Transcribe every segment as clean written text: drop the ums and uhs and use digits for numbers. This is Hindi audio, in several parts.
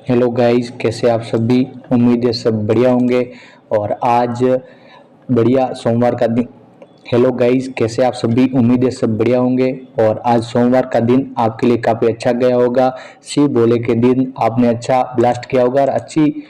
हेलो गाइस, कैसे आप सभी। उम्मीद है सब बढ़िया होंगे। और आज बढ़िया सोमवार का दिन। हेलो गाइस, कैसे आप सभी। उम्मीद है सब बढ़िया होंगे। और आज सोमवार का दिन आपके लिए काफ़ी अच्छा गया होगा। शिव भोले के दिन आपने अच्छा ब्लास्ट किया होगा और अच्छी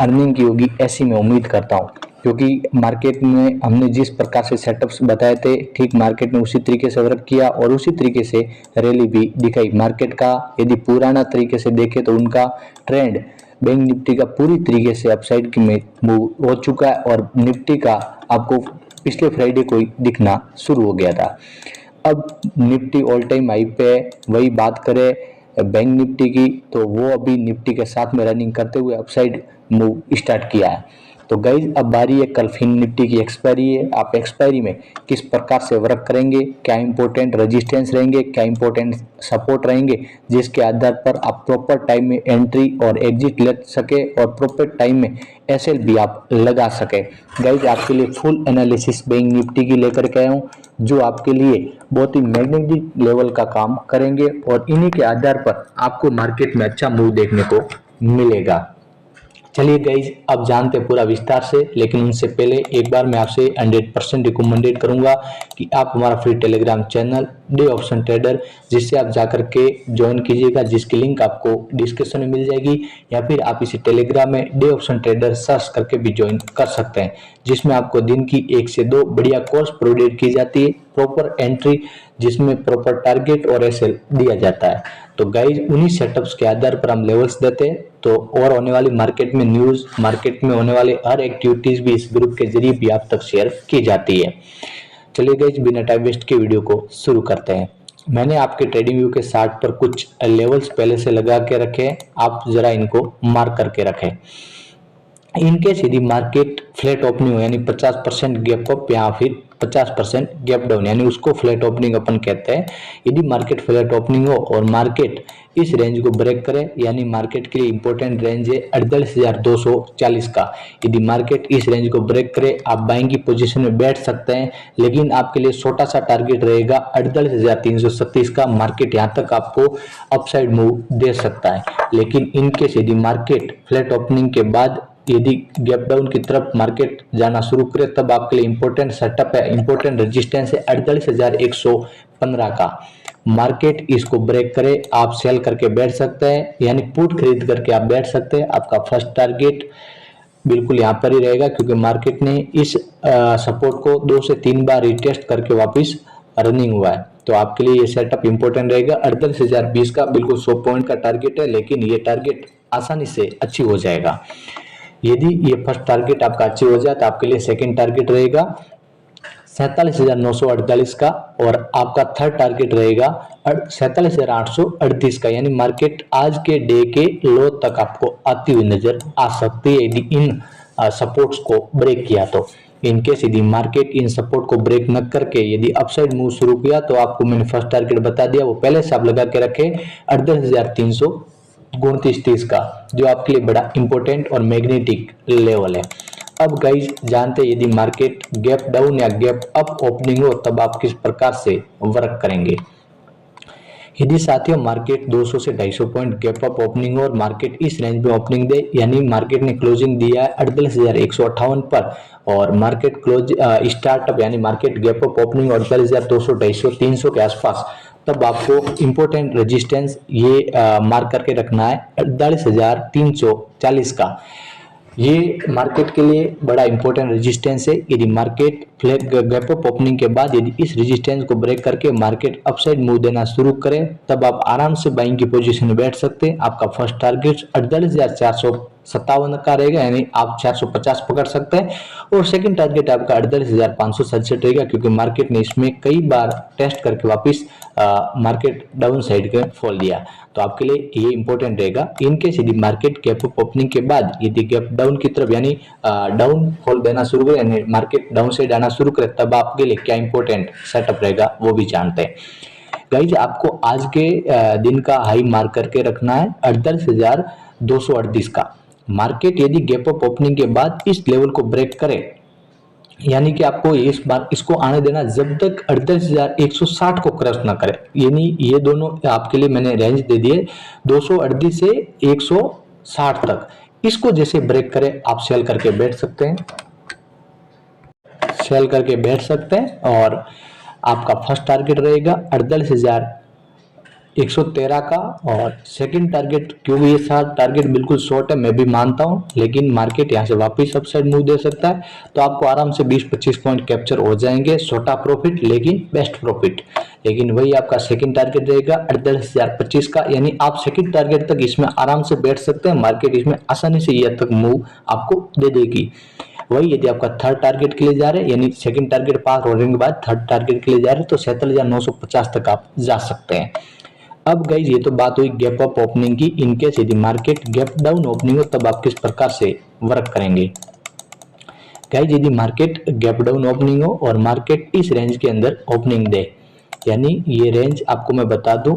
अर्निंग की होगी, ऐसी मैं उम्मीद करता हूँ। क्योंकि मार्केट में हमने जिस प्रकार से सेटअप्स बताए थे, ठीक मार्केट ने उसी तरीके से वर्क किया और उसी तरीके से रैली भी दिखाई। मार्केट का यदि पुराना तरीके से देखें तो उनका ट्रेंड बैंक निफ्टी का पूरी तरीके से अपसाइड की में मूव हो चुका है और निफ्टी का आपको पिछले फ्राइडे को ही दिखना शुरू हो गया था। अब निफ्टी ऑल टाइम हाई पे है। वही बात करें बैंक निफ्टी की, तो वो अभी निफ्टी के साथ में रनिंग करते हुए अपसाइड मूव स्टार्ट किया है। तो गाइज अब बारी है कल फिन निफ्टी की एक्सपायरी है। आप एक्सपायरी में किस प्रकार से वर्क करेंगे, क्या इंपॉर्टेंट रेजिस्टेंस रहेंगे, क्या इंपॉर्टेंट सपोर्ट रहेंगे, जिसके आधार पर आप प्रॉपर टाइम में एंट्री और एग्जिट ले सके और प्रॉपर टाइम में एसएल भी आप लगा सके। गाइज आपके लिए फुल एनालिसिस बैंक निफ्टी की लेकर के आया हूँ, जो आपके लिए बहुत ही मैग्नेटिक लेवल का काम करेंगे और इन्हीं के आधार पर आपको मार्केट में अच्छा मूव देखने को मिलेगा। चलिए गाइज अब जानते हैं पूरा विस्तार से, लेकिन उनसे पहले एक बार मैं आपसे 100% रिकमेंडेड करूंगा कि आप हमारा free Telegram channel day option trader, जिससे आप जाकर के ज्वाइन कीजिएगा, जिसकी लिंक आपको डिस्क्रिप्शन में मिल जाएगी, या फिर आप इसे टेलीग्राम में डे ऑप्शन ट्रेडर सर्च करके भी ज्वाइन कर सकते हैं, जिसमें आपको दिन की 1 से 2 बढ़िया कोर्स प्रोवाइड की जाती है, प्रॉपर एंट्री जिसमें प्रॉपर टारगेट और एसएल दिया जाता है। तो गाइज उन्हीं सेटअप्स के आधार पर हम लेवल्स देते हैं। तो और होने वाली मार्केट में न्यूज़, मार्केट में होने वाले हर एक्टिविटीज भी इस ग्रुप के जरिए भी आप तक शेयर की जाती है। चलिए गाइज बिना टाइम वेस्ट के वीडियो को शुरू करते हैं। मैंने आपके ट्रेडिंग व्यू के चार्ट पर कुछ लेवल्स पहले से लगा के रखे हैं, आप जरा इनको मार्क करके रखें। इनकेस यदि मार्केट फ्लैट ओपनिंग हो, यानी 50% गैप अप या फिर 50% गैप डाउन, यानी उसको फ्लैट ओपनिंग अपन कहते हैं। यदि मार्केट फ्लैट ओपनिंग हो और मार्केट इस रेंज को ब्रेक करे, यानी मार्केट के लिए इंपॉर्टेंट रेंज है 48,240 का। यदि मार्केट इस रेंज को ब्रेक करे, आप बाइंग की पोजीशन में बैठ सकते हैं, लेकिन आपके लिए छोटा सा टारगेट रहेगा 48,336 का। मार्केट यहाँ तक आपको अपसाइड मूव दे सकता है। लेकिन इनकेस यदि मार्केट फ्लैट ओपनिंग के बाद यदि गैप डाउन की तरफ मार्केट जाना शुरू करे, तब आपके लिए इंपॉर्टेंट सेटअप है, इंपॉर्टेंट रेजिस्टेंस है 48,115 का। मार्केट इसको ब्रेक करे, आप सेल करके बैठ सकते हैं, यानी पुट खरीद करके आप बैठ सकते हैं। आपका फर्स्ट टारगेट बिल्कुल यहाँ पर ही रहेगा, क्योंकि मार्केट ने इस सपोर्ट को 2 से 3 बार रिटेस्ट करके वापस रनिंग हुआ है। तो आपके लिए ये सेटअप इंपॉर्टेंट रहेगा। 48,020 का बिल्कुल 100 पॉइंट का टारगेट है, लेकिन ये टारगेट आसानी से अचीव हो जाएगा। यदि ये फर्स्ट टारगेट आपका अचीव हो जाए, तो आपके लिए सेकंड टारगेट रहेगा 47,948 का, और आपका थर्ड टारगेट रहेगा 47,838 का। यानी मार्केट आज के डे के लो तक आपको आती हुई नजर आ सकती है, यदि इन सपोर्ट्स को ब्रेक किया तो। इनकेस यदि मार्केट इन सपोर्ट को ब्रेक न करके यदि अपसाइड मूव शुरू किया, तो आपको मैंने फर्स्ट टारगेट बता दिया, वो पहले से आप लगा के रखे 38,329 का, जो आपके लिए बड़ा इंपॉर्टेंट और मैग्नेटिक लेवल है। अब गाइज जानते हैं यदि मार्केट गैप डाउन या गैप अप ओपनिंग हो, तब आप किस प्रकार से वर्क करेंगे। यदि साथियों मार्केट 200 से 250 पॉइंट गैप अप ओपनिंग हो और मार्केट इस रेंज में ओपनिंग दे, यानी मार्केट ने क्लोजिंग दिया है 48,158 पर, और मार्केट क्लोज स्टार्टअप यानी मार्केट गैप अप ओपनिंग 48,200, 250, 300 के आसपास, तब आपको इंपॉर्टेंट रेजिस्टेंस ये मार्क करके रखना है 48,340 का। ये मार्केट के लिए बड़ा इंपॉर्टेंट रेजिस्टेंस है। यदि market flat gap up opening के बाद यदि इस रेजिस्टेंस को ब्रेक करके मार्केट अपसाइड मूव देना शुरू करे, तब आप आराम से बाइंग की पोजीशन में बैठ सकते हैं। आपका फर्स्ट टारगेट 48,457 का रहेगा, यानी आप 450 पकड़ सकते हैं, और सेकंड टारगेट आपका 48,567 रहेगा, क्योंकि मार्केट ने इसमें कई बार टेस्ट करके वापस मार्केट डाउन साइड के फॉल दिया। तो आपके लिए ये इंपॉर्टेंट रहेगा। इनकेस यदि मार्केट गैप अप ओपनिंग के बाद यदि गैप डाउन की तरफ यानी डाउन फॉल देना शुरू करे, यानी मार्केट डाउन साइड आना शुरू करे, तब आपके लिए क्या इंपॉर्टेंट सेटअप रहेगा वो भी जानते हैं। गाइज आपको आज के दिन का हाई मार्क करके रखना है 48,238 का। मार्केट यदि गैप अप ओपनिंग के बाद इस लेवल को ब्रेक करे, यानी कि आपको इस बार इसको आने देना जब तक 48,160 को क्रॉस ना करे। यानी ये दोनों आपके लिए मैंने रेंज दे दिए 238 से 260 तक। इसको जैसे ब्रेक करे आप सेल करके बैठ सकते हैं, सेल करके बैठ सकते हैं। और आपका फर्स्ट टारगेट रहेगा 48,113 का। और सेकंड टारगेट, क्योंकि ये सारा टारगेट बिल्कुल शॉर्ट है, मैं भी मानता हूं, लेकिन मार्केट यहां से वापस अपसाइड मूव दे सकता है, तो आपको आराम से 20-25 पॉइंट कैप्चर हो जाएंगे। छोटा प्रॉफिट लेकिन बेस्ट प्रॉफिट। लेकिन वही आपका सेकंड टारगेट रहेगा 48,025 का, यानी आप सेकंड टारगेट तक इसमें आराम से बैठ सकते हैं। मार्केट इसमें आसानी से ये तक मूव आपको दे देगी। वही यदि आपका थर्ड टारगेट के लिए जा रहे हैं, यानी सेकंड टारगेट पास होने के बाद थर्ड टारगेट के लिए जा रहे हैं, तो 47,950 तक आप जा सकते हैं। अब गाइज ये तो बात हुई गैप अप ओपनिंग की। इनकेस यदि मार्केट गैप डाउन ओपनिंग हो तब आप किस प्रकार से वर्क करेंगे। गाइज यदि मार्केट गैप डाउन ओपनिंग हो और मार्केट इस रेंज के अंदर ओपनिंग दे, यानी ये रेंज आपको मैं बता दूं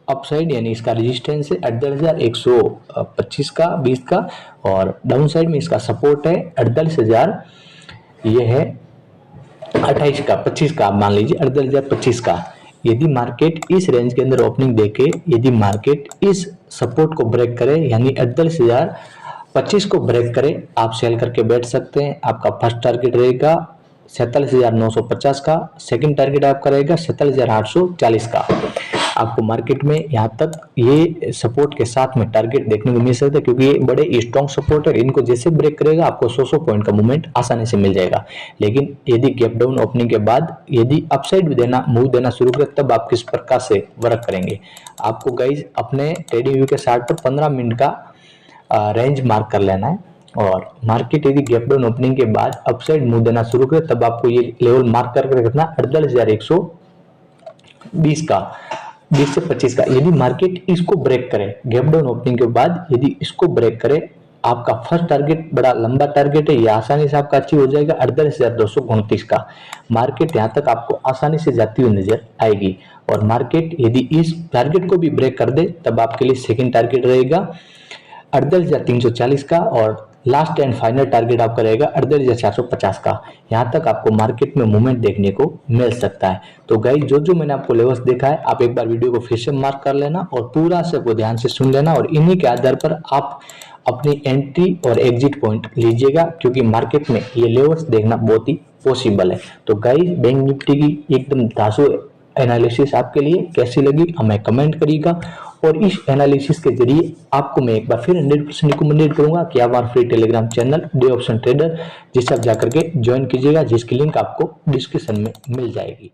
अपसाइड, यानी इसका रेजिस्टेंस है 48,125 का 20 का, और डाउन साइड में इसका सपोर्ट है 48,000, ये है 28 का 25 का, आप मान लीजिए 48,025 का। यदि मार्केट इस रेंज के अंदर ओपनिंग देके यदि मार्केट इस सपोर्ट को ब्रेक करे, यानी 48,025 को ब्रेक करे, आप सेल करके बैठ सकते हैं। आपका फर्स्ट टारगेट रहेगा 47,950 का, सेकंड टारगेट आपका रहेगा 47,840 का। आपको मार्केट में यहाँ तक ये सपोर्ट के साथ में टारगेट देखने को मिल सकता है, क्योंकि ये बड़े स्ट्रॉन्ग सपोर्ट है। इनको जैसे ब्रेक करेगा आपको 100 पॉइंट का मूवमेंट आसानी से मिल जाएगा। लेकिन यदि गैप डाउन ओपनिंग के बाद यदि अपसाइड देना मूव देना शुरू करे, तब आप किस प्रकार से वर्क करेंगे। आपको गाइज अपने ट्रेडिंग व्यू के चार्ट पर 15 मिनट का रेंज मार्क कर लेना है, और मार्केट यदि गैप डाउन ओपनिंग के बाद अपसाइड मूव देना शुरू करे, तब आपको ये लेवल मार्क करके रखना 48,120 का, 20 से 25 का। यदि मार्केट इसको ब्रेक करे गैप डाउन ओपनिंग के बाद, यदि इसको ब्रेक करे, आपका फर्स्ट टारगेट बड़ा लंबा टारगेट है, ये आसानी से आपका अचीव हो जाएगा 48,229 का। मार्केट यहाँ तक आपको आसानी से जाती हुई नजर आएगी। और मार्केट यदि इस टारगेट को भी ब्रेक कर दे, तब आपके लिए सेकंड टारगेट रहेगा 48,340 का, और लास्ट एंड फाइनल टारगेट आपका रहेगा 48,450 का। यहाँ तक आपको मार्केट में मूवमेंट देखने को मिल सकता है। तो गाइस जो मैंने आपको लेवल्स देखा है, आप एक बार वीडियो को फिर से मार्क कर लेना और पूरा से को ध्यान से सुन लेना, और इन्हीं के आधार पर आप अपनी एंट्री और एग्जिट पॉइंट लीजिएगा, क्योंकि मार्केट में ये लेवल्स देखना बहुत ही पॉसिबल है। तो गाइस बैंक निफ्टी की एकदम धांसू एनालिसिस आपके लिए कैसी लगी हमें कमेंट करिएगा, और इस एनालिसिस के जरिए आपको मैं एक बार फिर 100% रिकमेंडेड करूंगा कि आप हमारा free Telegram channel day option trader जिसे आप जाकर के ज्वाइन कीजिएगा, जिसकी लिंक आपको डिस्क्रिप्शन में मिल जाएगी।